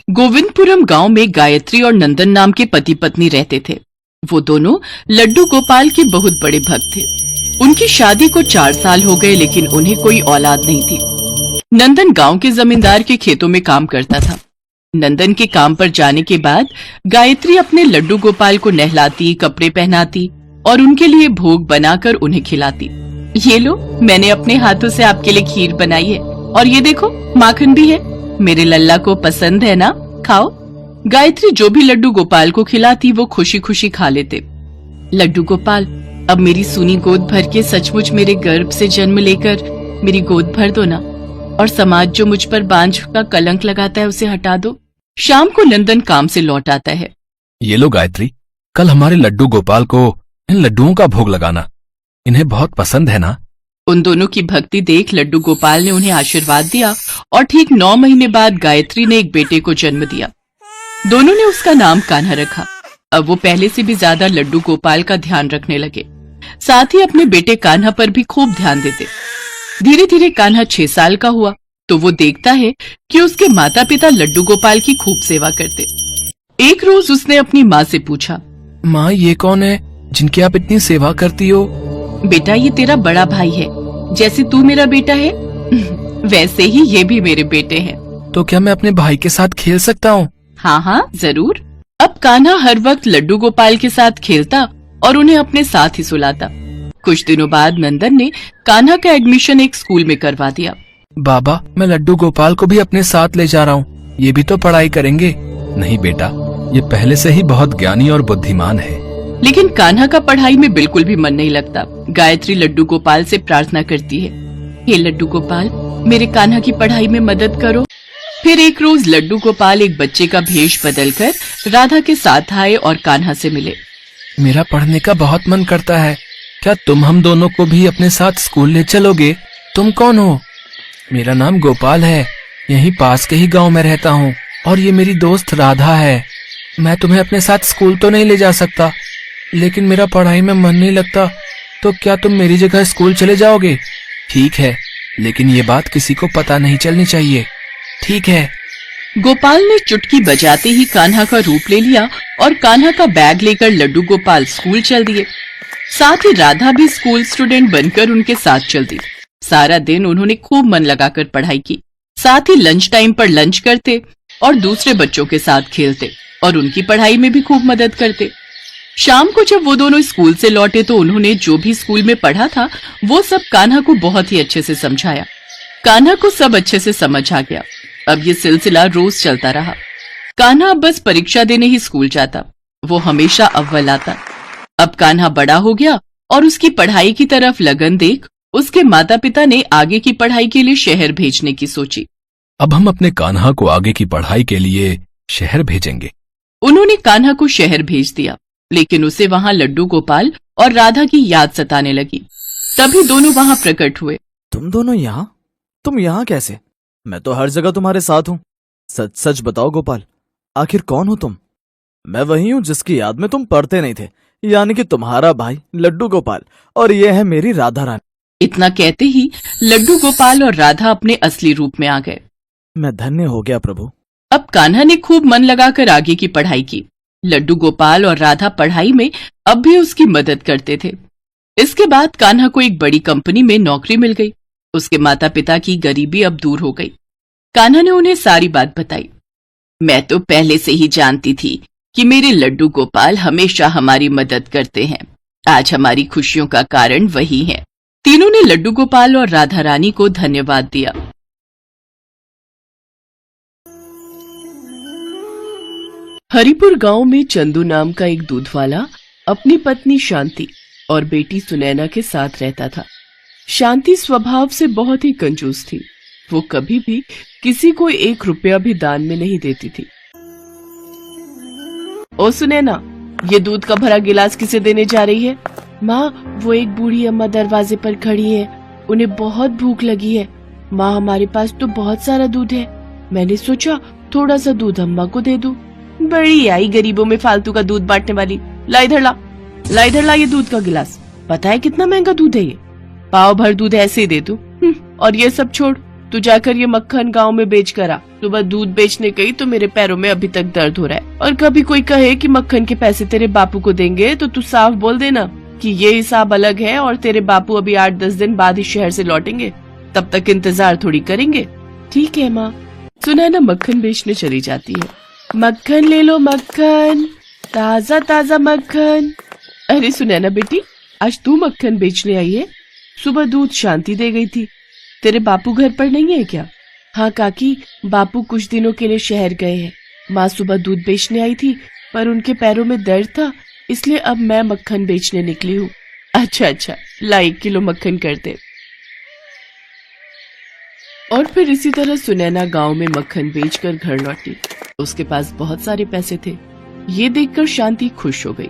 गोविंदपुरम गांव में गायत्री और नंदन नाम के पति पत्नी रहते थे। वो दोनों लड्डू गोपाल के बहुत बड़े भक्त थे। उनकी शादी को 4 साल हो गए, लेकिन उन्हें कोई औलाद नहीं थी। नंदन गांव के जमींदार के खेतों में काम करता था। नंदन के काम पर जाने के बाद गायत्री अपने लड्डू गोपाल को नहलाती, कपड़े पहनाती और उनके लिए भोग बनाकर उन्हें खिलाती। ये लो, मैंने अपने हाथों से आपके लिए खीर बनाई है, और ये देखो माखन भी है। मेरे लल्ला को पसंद है ना, खाओ। गायत्री जो भी लड्डू गोपाल को खिलाती वो खुशी खुशी खा लेते। लड्डू गोपाल, अब मेरी सूनी गोद भर के सचमुच मेरे गर्भ से जन्म लेकर मेरी गोद भर दो ना, और समाज जो मुझ पर बांझ का कलंक लगाता है उसे हटा दो। शाम को नंदन काम से लौट आता है। ये लो गायत्री, कल हमारे लड्डू गोपाल को इन लड्डुओं का भोग लगाना, इन्हें बहुत पसंद है ना। उन दोनों की भक्ति देख लड्डू गोपाल ने उन्हें आशीर्वाद दिया और ठीक 9 महीने बाद गायत्री ने एक बेटे को जन्म दिया। दोनों ने उसका नाम कान्हा रखा। अब वो पहले से भी ज्यादा लड्डू गोपाल का ध्यान रखने लगे, साथ ही अपने बेटे कान्हा पर भी खूब ध्यान देते। धीरे धीरे कान्हा 6 साल का हुआ तो वो देखता है कि उसके माता पिता लड्डू गोपाल की खूब सेवा करते। एक रोज उसने अपनी माँ से पूछा, माँ, ये कौन है जिनकी आप इतनी सेवा करती हो? बेटा, ये तेरा बड़ा भाई है। जैसे तू मेरा बेटा है वैसे ही ये भी मेरे बेटे हैं। तो क्या मैं अपने भाई के साथ खेल सकता हूँ? हाँ हाँ, जरूर। अब कान्हा हर वक्त लड्डू गोपाल के साथ खेलता और उन्हें अपने साथ ही सुलाता। कुछ दिनों बाद नंदन ने कान्हा का एडमिशन एक स्कूल में करवा दिया। बाबा, मैं लड्डू गोपाल को भी अपने साथ ले जा रहा हूँ, ये भी तो पढ़ाई करेंगे। नहीं बेटा, ये पहले से ही बहुत ज्ञानी और बुद्धिमान है। लेकिन कान्हा का पढ़ाई में बिल्कुल भी मन नहीं लगता। गायत्री लड्डू गोपाल से प्रार्थना करती है, हे लड्डू गोपाल, मेरे कान्हा की पढ़ाई में मदद करो। फिर एक रोज लड्डू गोपाल एक बच्चे का भेष बदलकर राधा के साथ आए और कान्हा से मिले। मेरा पढ़ने का बहुत मन करता है, क्या तुम हम दोनों को भी अपने साथ स्कूल ले चलोगे? तुम कौन हो? मेरा नाम गोपाल है, यहीं पास के ही गांव में रहता हूँ, और ये मेरी दोस्त राधा है। मैं तुम्हें अपने साथ स्कूल तो नहीं ले जा सकता, लेकिन मेरा पढ़ाई में मन नहीं लगता, तो क्या तुम मेरी जगह स्कूल चले जाओगे? ठीक है, लेकिन ये बात किसी को पता नहीं चलनी चाहिए। ठीक है। गोपाल ने चुटकी बजाते ही कान्हा का रूप ले लिया और कान्हा का बैग लेकर लड्डू गोपाल स्कूल चल दिए। साथ ही राधा भी स्कूल स्टूडेंट बनकर उनके साथ चल दी। सारा दिन उन्होंने खूब मन लगाकर पढ़ाई की। साथ ही लंच टाइम पर लंच करते और दूसरे बच्चों के साथ खेलते और उनकी पढ़ाई में भी खूब मदद करते। शाम को जब वो दोनों स्कूल से लौटे तो उन्होंने जो भी स्कूल में पढ़ा था वो सब कान्हा को बहुत ही अच्छे से समझाया। कान्हा को सब अच्छे से समझ आ गया। अब ये सिलसिला रोज चलता रहा। कान्हा अब बस परीक्षा देने ही स्कूल जाता, वो हमेशा अव्वल आता। अब कान्हा बड़ा हो गया और उसकी पढ़ाई की तरफ लगन देख उसके माता पिता ने आगे की पढ़ाई के लिए शहर भेजने की सोची। अब हम अपने कान्हा को आगे की पढ़ाई के लिए शहर भेजेंगे। उन्होंने कान्हा को शहर भेज दिया, लेकिन उसे वहाँ लड्डू गोपाल और राधा की याद सताने लगी। तभी दोनों वहाँ प्रकट हुए। तुम दोनों यहाँ? तुम यहाँ कैसे? मैं तो हर जगह तुम्हारे साथ हूँ। सच सच बताओ गोपाल, आखिर कौन हो तुम? मैं वही हूँ जिसकी याद में तुम पढ़ते नहीं थे, यानी कि तुम्हारा भाई लड्डू गोपाल, और ये है मेरी राधा रानी। इतना कहते ही लड्डू गोपाल और राधा अपने असली रूप में आ गए। मैं धन्य हो गया प्रभु। अब कान्हा ने खूब मन लगाकर आगे की पढ़ाई की। लड्डू गोपाल और राधा पढ़ाई में अब भी उसकी मदद करते थे। इसके बाद कान्हा को एक बड़ी कंपनी में नौकरी मिल गई। उसके माता पिता की गरीबी अब दूर हो गई। कान्हा ने उन्हें सारी बात बताई। मैं तो पहले से ही जानती थी कि मेरे लड्डू गोपाल हमेशा हमारी मदद करते हैं। आज हमारी खुशियों का कारण वही है। तीनों ने लड्डू गोपाल और राधा रानी को धन्यवाद दिया। हरिपुर गांव में चंदू नाम का एक दूध वाला अपनी पत्नी शांति और बेटी सुनैना के साथ रहता था। शांति स्वभाव से बहुत ही कंजूस थी। वो कभी भी किसी को 1 रुपया भी दान में नहीं देती थी। ओ सुनैना, ये दूध का भरा गिलास किसे देने जा रही है? माँ, वो एक बूढ़ी अम्मा दरवाजे पर खड़ी है, उन्हें बहुत भूख लगी है। माँ, हमारे पास तो बहुत सारा दूध है, मैंने सोचा थोड़ा सा दूध अम्मा को दे दूं। बड़ी आई गरीबों में फालतू का दूध बांटने वाली। ला इधर ला ये दूध का गिलास। पता है कितना महंगा दूध है ये? पाव भर दूध ऐसे ही दे दूं। और ये सब छोड़, तू जाकर ये मक्खन गांव में बेच कर आ। सुबह दूध बेचने गई तो मेरे पैरों में अभी तक दर्द हो रहा है। और कभी कोई कहे कि मक्खन के पैसे तेरे बापू को देंगे तो तू साफ बोल देना कि ये हिसाब अलग है और तेरे बापू अभी 8-10 दिन बाद ही शहर से लौटेंगे, तब तक इंतजार थोड़ी करेंगे। ठीक है माँ। सुनैना मक्खन बेचने चली जाती है। मक्खन ले लो मक्खन, ताजा ताजा मक्खन। अरे सुनैना बेटी, आज तू मक्खन बेचने आई है? सुबह दूध शांति दे गई थी। तेरे बापू घर पर नहीं है क्या? हाँ काकी, बापू कुछ दिनों के लिए शहर गए हैं। माँ सुबह दूध बेचने आई थी पर उनके पैरों में दर्द था, इसलिए अब मैं मक्खन बेचने निकली हूँ। अच्छा, ला 1 किलो मक्खन कर दे। और फिर इसी तरह सुनैना गांव में मक्खन बेचकर घर लौटी। उसके पास बहुत सारे पैसे थे। ये देखकर शांति खुश हो गई।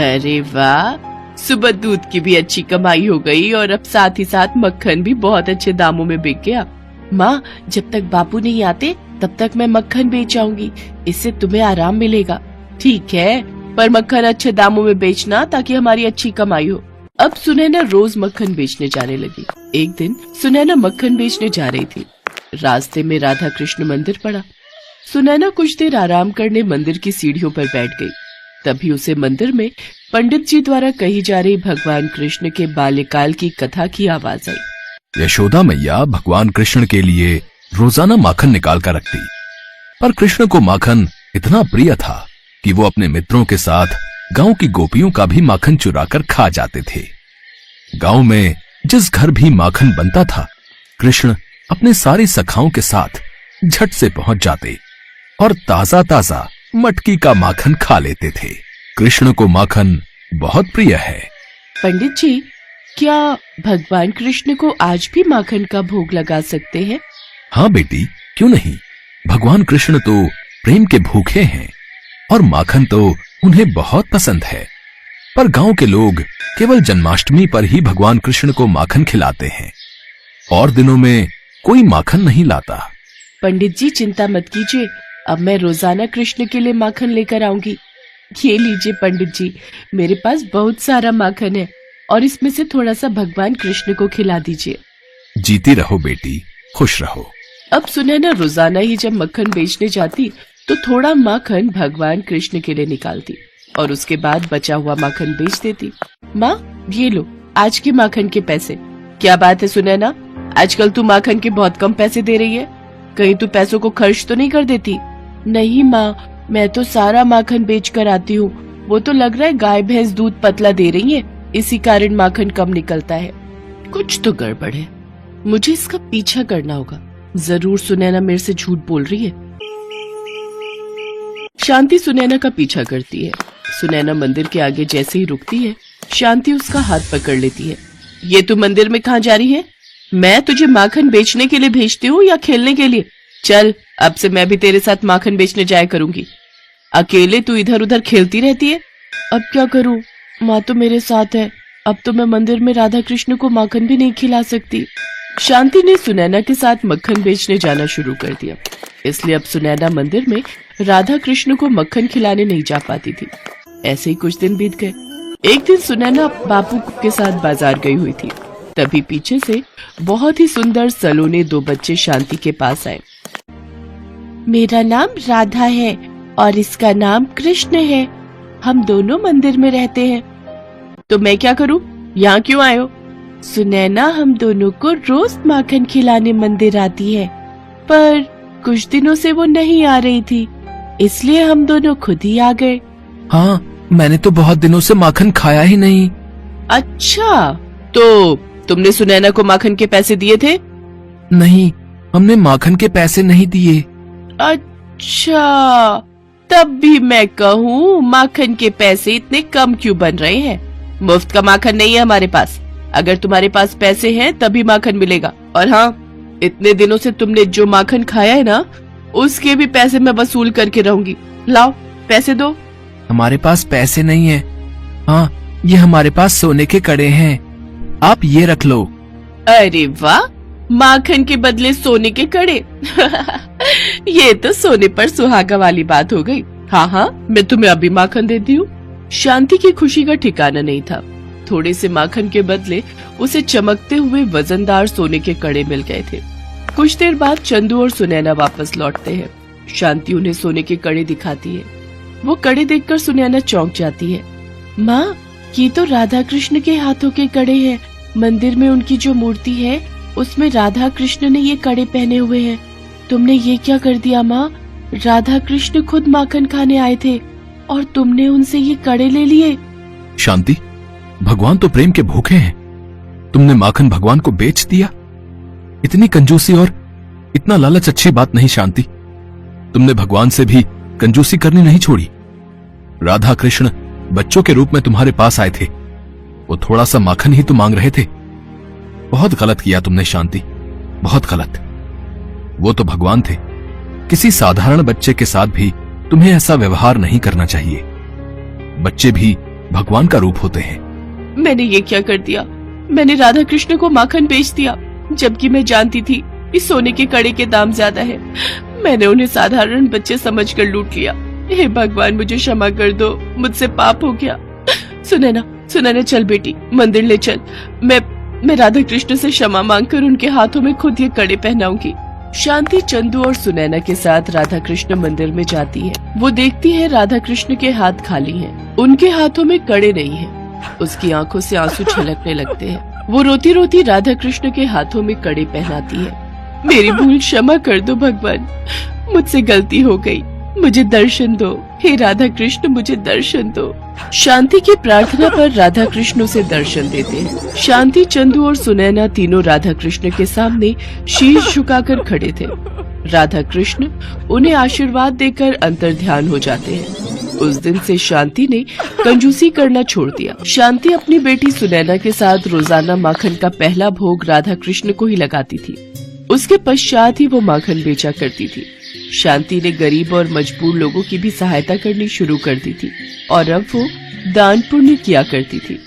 अरे वाह, सुबह दूध की भी अच्छी कमाई हो गई और अब साथ ही साथ मक्खन भी बहुत अच्छे दामों में बिक गया। माँ, जब तक बापू नहीं आते तब तक मैं मक्खन बेच आऊंगी, इससे तुम्हें आराम मिलेगा। ठीक है, पर मक्खन अच्छे दामों में बेचना ताकि हमारी अच्छी कमाई हो। अब सुनैना रोज मक्खन बेचने जाने लगी। एक दिन सुनैना मक्खन बेचने जा रही थी। रास्ते में राधा कृष्ण मंदिर पड़ा। सुनैना कुछ देर आराम करने मंदिर की सीढ़ियों पर बैठ गई। तभी उसे मंदिर में पंडित जी द्वारा कही जा रही भगवान कृष्ण के बाल्यकाल की कथा की आवाज आई। यशोदा मैया भगवान कृष्ण के लिए रोजाना माखन निकाल कर रखती, पर कृष्ण को माखन इतना प्रिय था कि वो अपने मित्रों के साथ गांव की गोपियों का भी माखन चुराकर खा जाते थे। गांव में जिस घर भी माखन बनता था, कृष्ण अपने सारी सखाओं के साथ झट से पहुंच जाते और ताजा ताजा मटकी का माखन खा लेते थे। कृष्ण को माखन बहुत प्रिय है। पंडित जी, क्या भगवान कृष्ण को आज भी माखन का भोग लगा सकते हैं? हाँ बेटी, क्यों नहीं। भगवान कृष्ण तो प्रेम के भूखे हैं और माखन तो उन्हें बहुत पसंद है। पर गांव के लोग केवल जन्माष्टमी पर ही भगवान कृष्ण को माखन खिलाते हैं, और दिनों में कोई माखन नहीं लाता। पंडित जी चिंता मत कीजिए, अब मैं रोजाना कृष्ण के लिए माखन लेकर आऊंगी। ये लीजिए पंडित जी, मेरे पास बहुत सारा माखन है और इसमें से थोड़ा सा भगवान कृष्ण को खिला दीजिए। जीती रहो बेटी, खुश रहो। अब सुनैना रोजाना ही जब मक्खन बेचने जाती तो थोड़ा माखन भगवान कृष्ण के लिए निकालती और उसके बाद बचा हुआ माखन बेच देती। माँ, ये लो आज के माखन के पैसे। क्या बात है सुनैना, आजकल तू माखन के बहुत कम पैसे दे रही है, कहीं तू पैसों को खर्च तो नहीं कर देती? नहीं माँ, मैं तो सारा माखन बेच कर आती हूँ। वो तो लग रहा है गाय भैंस दूध पतला दे रही है, इसी कारण माखन कम निकलता है। कुछ तो गड़बड़ है, मुझे इसका पीछा करना होगा। जरूर सुनैना मेरे से झूठ बोल रही है। शांति सुनैना का पीछा करती है। सुनैना मंदिर के आगे जैसे ही रुकती है, शांति उसका हाथ पकड़ लेती है। ये तू मंदिर में कहाँ जा रही है? मैं तुझे माखन बेचने के लिए भेजती हूँ या खेलने के लिए? चल, अब से मैं भी तेरे साथ माखन बेचने जाया करूंगी। अकेले तू इधर उधर खेलती रहती है। अब क्या करूं, माँ तो मेरे साथ है। अब तो मैं मंदिर में राधा कृष्ण को माखन भी नहीं खिला सकती। शांति ने सुनैना के साथ मक्खन बेचने जाना शुरू कर दिया, इसलिए अब सुनैना मंदिर में राधा कृष्ण को मक्खन खिलाने नहीं जा पाती थी। ऐसे ही कुछ दिन बीत गए। एक दिन सुनैना बापू के साथ बाजार गई हुई थी। तभी पीछे से बहुत ही सुंदर सलोने 2 बच्चे शांति के पास आए। मेरा नाम राधा है और इसका नाम कृष्ण है। हम दोनों मंदिर में रहते हैं। तो मैं क्या करूं? यहाँ क्यों आए हो? सुनैना हम दोनों को रोज माखन खिलाने मंदिर आती है, पर कुछ दिनों से वो नहीं आ रही थी, इसलिए हम दोनों खुद ही आ गए। हाँ, मैंने तो बहुत दिनों से माखन खाया ही नहीं। अच्छा, तो तुमने सुनैना को माखन के पैसे दिए थे? नहीं, हमने माखन के पैसे नहीं दिए। अच्छा, तब भी मैं कहूँ माखन के पैसे इतने कम क्यों बन रहे हैं? मुफ्त का माखन नहीं है हमारे पास। अगर तुम्हारे पास पैसे हैं तभी माखन मिलेगा। और हाँ, इतने दिनों से तुमने जो माखन खाया है ना, उसके भी पैसे मैं वसूल करके रहूंगी। लाओ पैसे दो। हमारे पास पैसे नहीं है। हाँ, ये हमारे पास सोने के कड़े हैं, आप ये रख लो। अरे वाह, माखन के बदले सोने के कड़े। ये तो सोने पर सुहागा वाली बात हो गई। हाँ हाँ, मैं तुम्हें अभी माखन देती हूँ। शांति की खुशी का ठिकाना नहीं था। थोड़े से माखन के बदले उसे चमकते हुए वजनदार सोने के कड़े मिल गए थे। कुछ देर बाद चंदू और सुनैना वापस लौटते हैं। शांति उन्हें सोने के कड़े दिखाती है। वो कड़े देखकर सुनैना चौंक जाती है। माँ, ये तो राधा कृष्ण के हाथों के कड़े हैं। मंदिर में उनकी जो मूर्ति है उसमें राधा कृष्ण ने ये कड़े पहने हुए हैं। तुमने ये क्या कर दिया माँ? राधा कृष्ण खुद माखन खाने आए थे और तुमने उनसे ये कड़े ले लिए। शांति, भगवान तो प्रेम के भूखे हैं। तुमने माखन भगवान को बेच दिया? इतनी कंजूसी और इतना लालच अच्छी बात नहीं शांति। तुमने भगवान से भी कंजूसी करनी नहीं छोड़ी। राधा कृष्ण बच्चों के रूप में तुम्हारे पास आए थे। वो थोड़ा सा माखन ही तो मांग रहे थे। बहुत गलत किया तुमने शांति, बहुत गलत। वो तो भगवान थे। किसी साधारण बच्चे के साथ भी तुम्हें ऐसा व्यवहार नहीं करना चाहिए। बच्चे भी भगवान का रूप होते हैं। मैंने ये क्या कर दिया? मैंने राधा कृष्ण को माखन बेच दिया, जबकि मैं जानती थी कि सोने के कड़े के दाम ज्यादा है। मैंने उन्हें साधारण बच्चे समझकर लूट लिया। हे भगवान, मुझे क्षमा कर दो, मुझसे पाप हो गया। सुनैना चल बेटी, मंदिर ले चल। मैं राधा कृष्ण से क्षमा मांगकर उनके हाथों में खुद ये कड़े पहनाऊंगी। शांति चंदू और सुनैना के साथ राधा कृष्ण मंदिर में जाती है। वो देखती है राधा कृष्ण के हाथ खाली हैं। उनके हाथों में कड़े नहीं हैं। उसकी आंखों से आंसू छलकने लगते हैं। वो रोती रोती राधा कृष्ण के हाथों में कड़े पहनाती है। मेरी भूल क्षमा कर दो भगवान, मुझसे गलती हो गई, मुझे दर्शन दो। हे राधा कृष्ण, मुझे दर्शन दो। शांति की प्रार्थना पर राधा कृष्ण उसे दर्शन देते हैं। शांति, चंदू और सुनैना तीनों राधा कृष्ण के सामने शीश झुकाकर खड़े थे। राधा कृष्ण उन्हें आशीर्वाद देकर अंतर्ध्यान हो जाते हैं। उस दिन से शांति ने कंजूसी करना छोड़ दिया। शांति अपनी बेटी सुनैना के साथ रोजाना माखन का पहला भोग राधा कृष्ण को ही लगाती थी। उसके पश्चात ही वो माखन बेचा करती थी। शांति ने गरीब और मजबूर लोगों की भी सहायता करनी शुरू कर दी थी और अब वो दान पुण्य किया करती थी।